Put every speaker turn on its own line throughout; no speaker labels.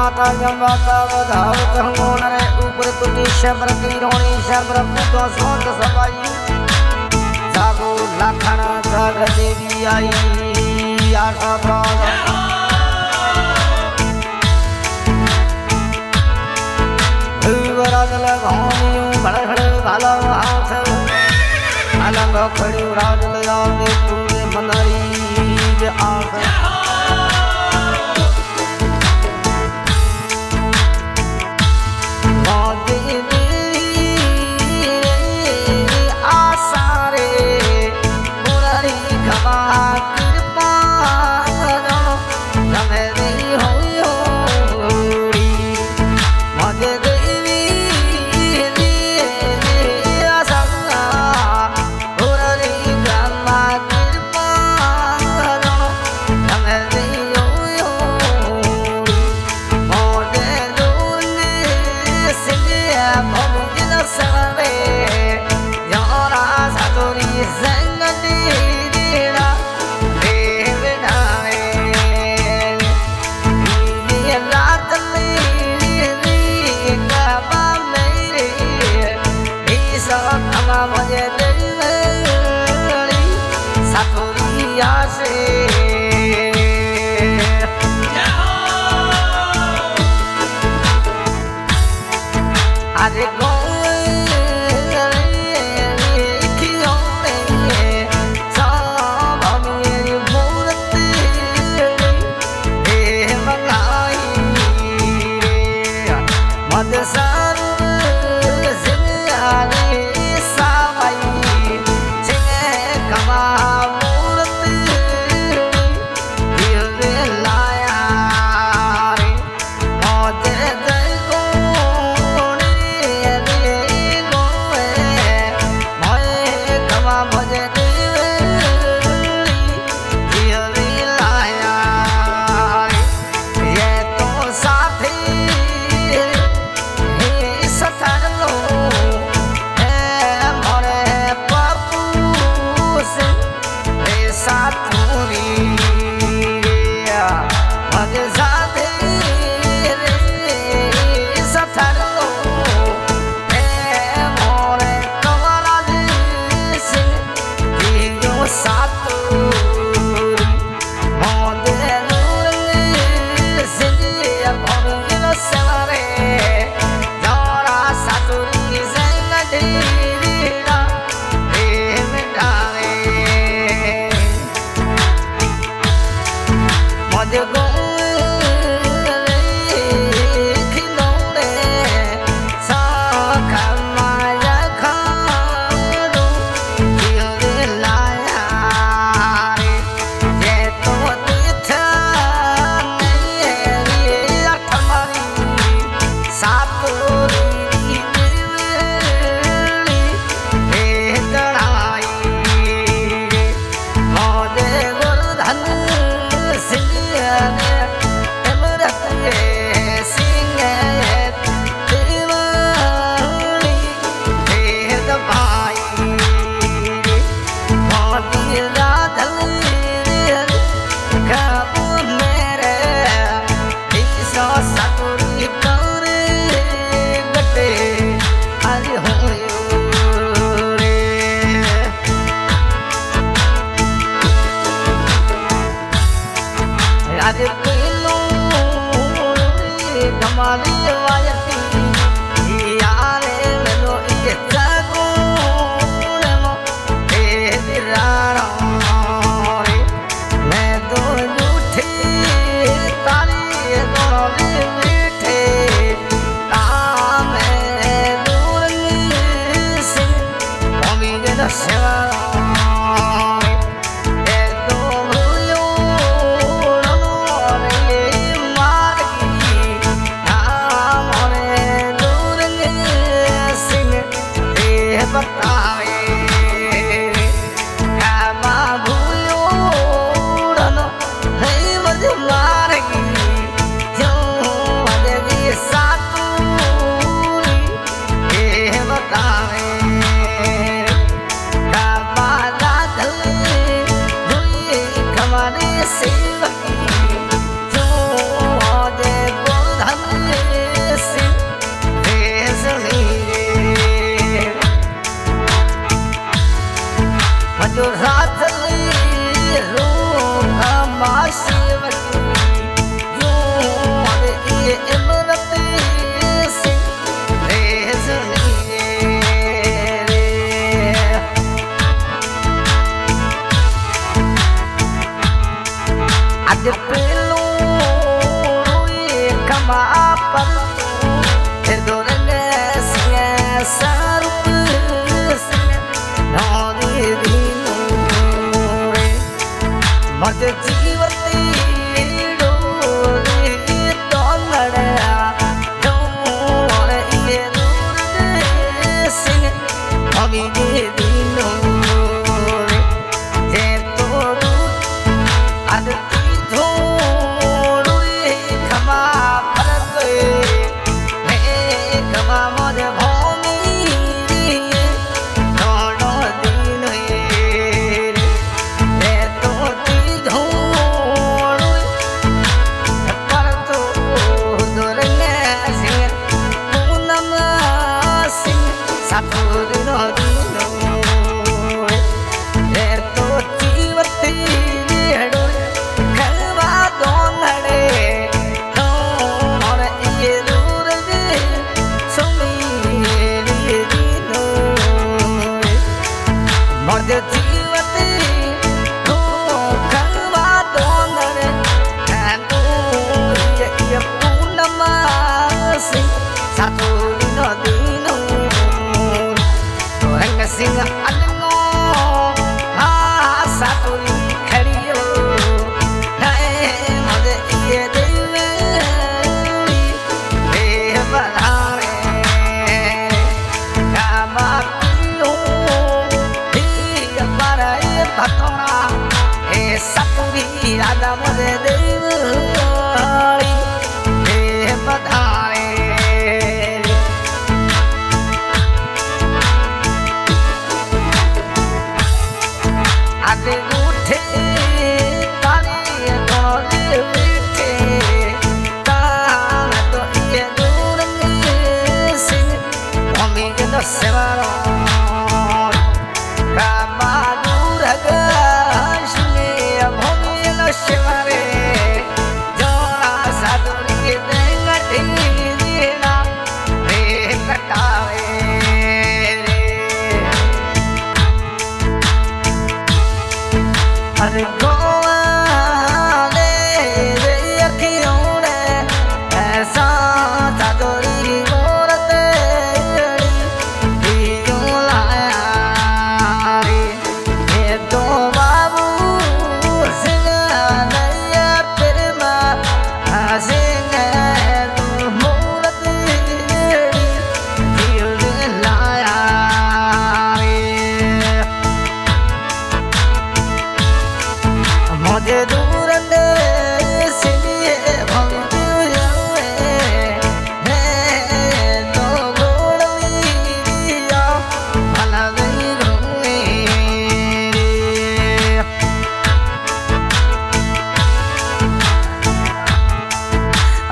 माता जम्बाता बधावत होन रे ऊपर तुझे शबर की रोणी शबर पुतो सोत सबाई जागो लखना जाग देवी आई आशा प्राग राजल घानियों भड़भड़ भाला हाथ अलग खड़ी राजल जागे पूरे मनरी आंख पर तू दोरंग सिंह सारूप सिंह नौरी दीनो रे मत जीवती डोरी तो लड़या डोर ये दोरंग सिंह अभी दीनो रे जे तोरू अदती Sing along, ah, Saturi Kario, Mother Ear, Kamapino, Patona, Saturi, Adam,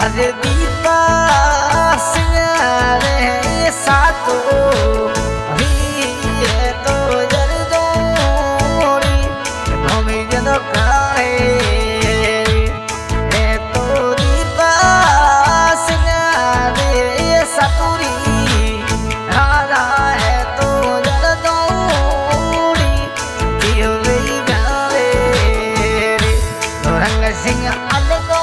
अरे दीपा सिंगारे सातो ये तो जरदोरी भूमि जनो काहे ये तो दीपा सिंगारे सातुरी राधा है तो जरदोरी जियो गई गावे रंग सिंह अलगो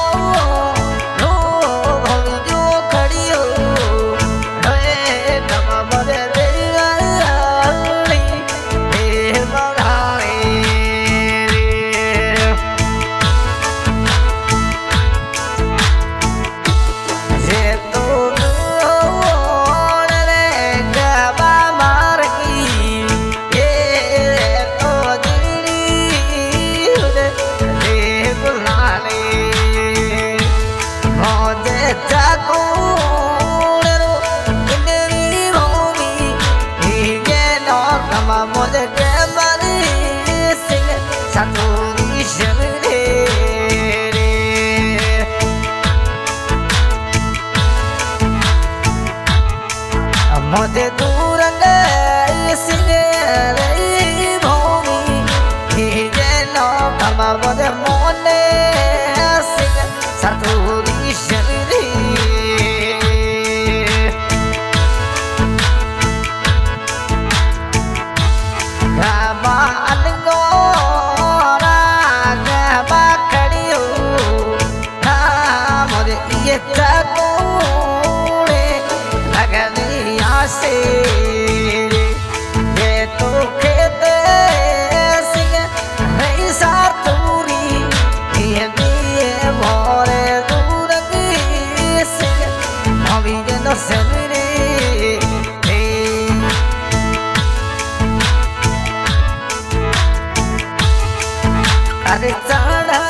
मोदे दूर भूमि जेनो कमा मोदे मोने सिंह सतूरी शरीरी गाबा अलगो रागा बाकड़ियो मोदे ये तको सवेरे अरे चढ़ा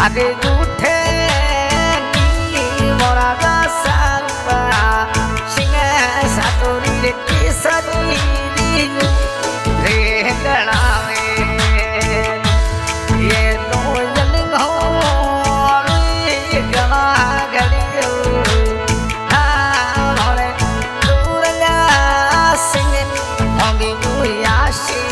अरे उठे मोरा का सारा सिंह सातोरी रे केसरी रे गड़ावे ये तो जलिंग हो रे गला गड़ियो रे दूरगा सिंह होगी मुयाशी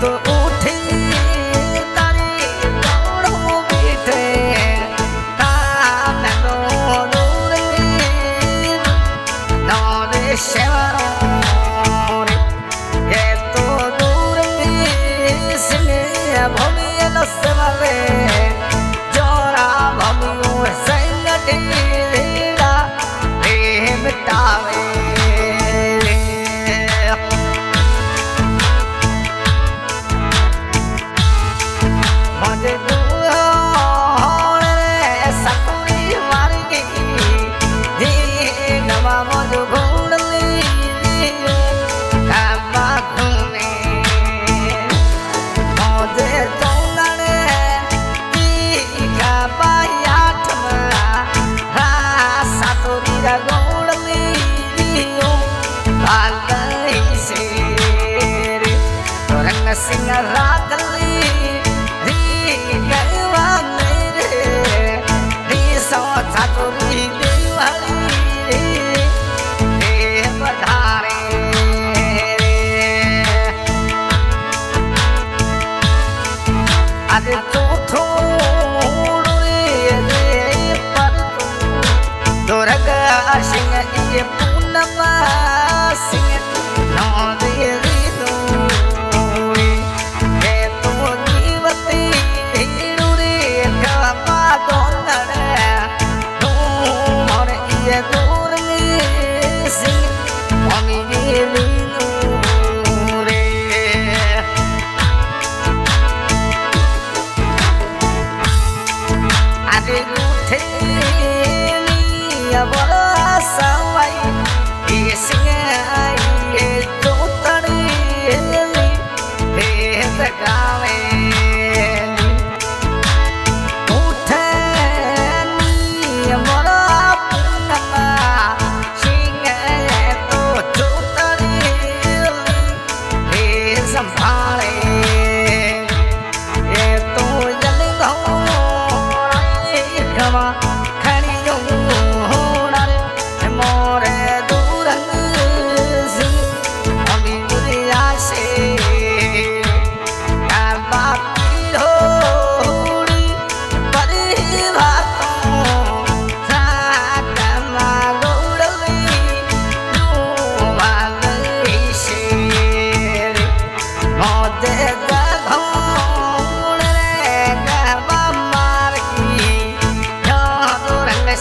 तो उठी तारी दौड़ो बीठे ताने दो दूरे नौरे शेवरों रे ये तो दूरे सिने भूमिये नस्वाले जोरा भूमियों संगठी रीड़ा रे मिटावे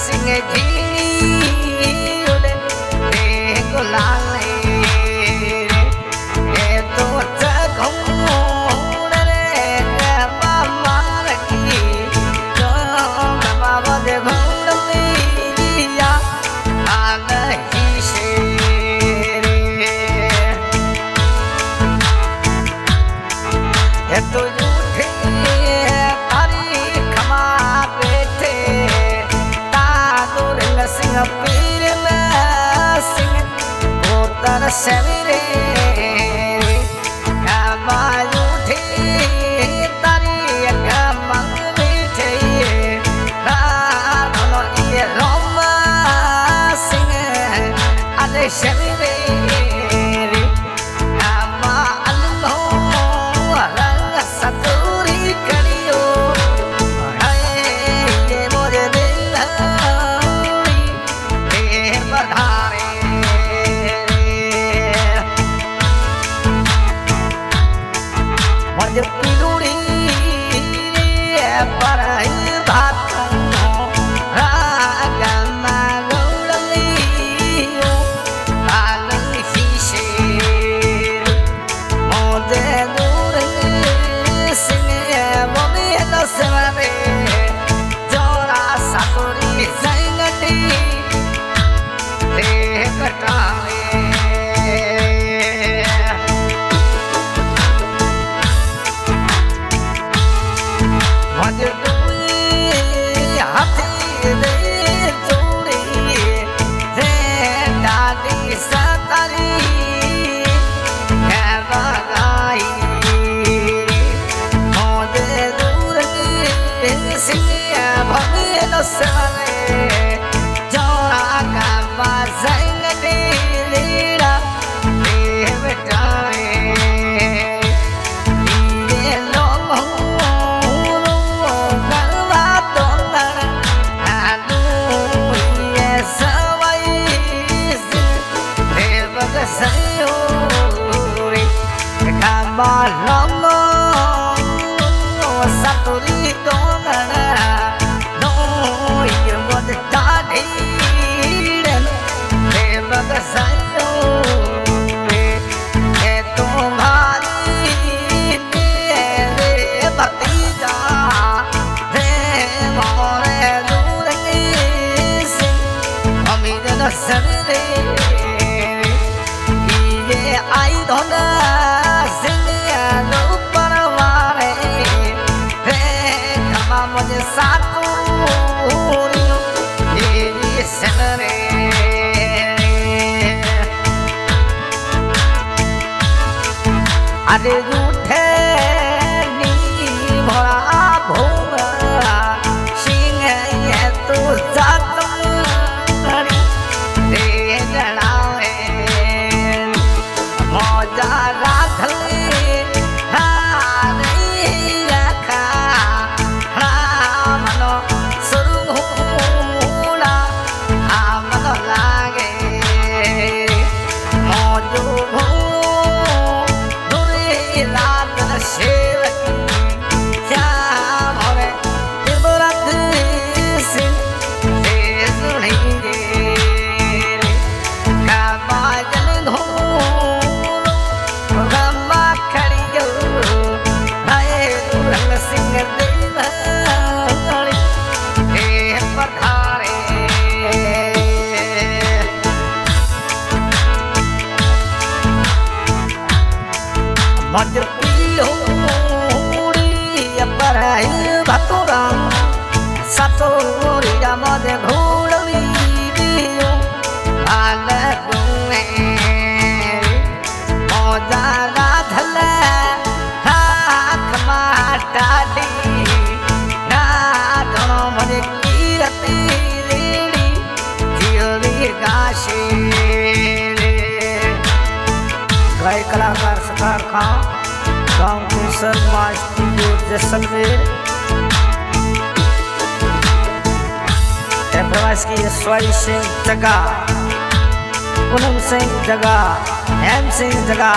सिंह जी उड़े गुलाले रे तो घूम रे बाबा की जो बाबा दे घूम लिया आग ही से रे तो सिंह पीर में सिंह बोतर सवेरे उठी तारी मन बैठे रोम सिंह अरे सवेरे सतूरी करियो मोरे दिल पिलुड़ी पर जोरा सातुरी संगती जोड़ा का बाजंग लीड़ा बेटाए ये लोग गलवा तो आलू ये सवाई देवग सयोरी कामालमो सतुरी तो सवेरे ये आई धोना सिंह परवारे रे खमा मुझे सातूरी ये सवेरे अरे रूठे नी भरा भूम सिंह ये तो जात मज पिलुड़ी पर भतुरा सतुरी मज घोड़ी दियो आल गुने मौजा राधल हाथ माटा दी ना दोनों मज कीरती लीड़ी जियोरी गाशी गाय कलाकार सकार खां गाँव के शर्मा स्टूडियो जैसलमेर प्रवास की स्वरी सिंह जगा पूनम सिंह जगा हेम सिंह जगा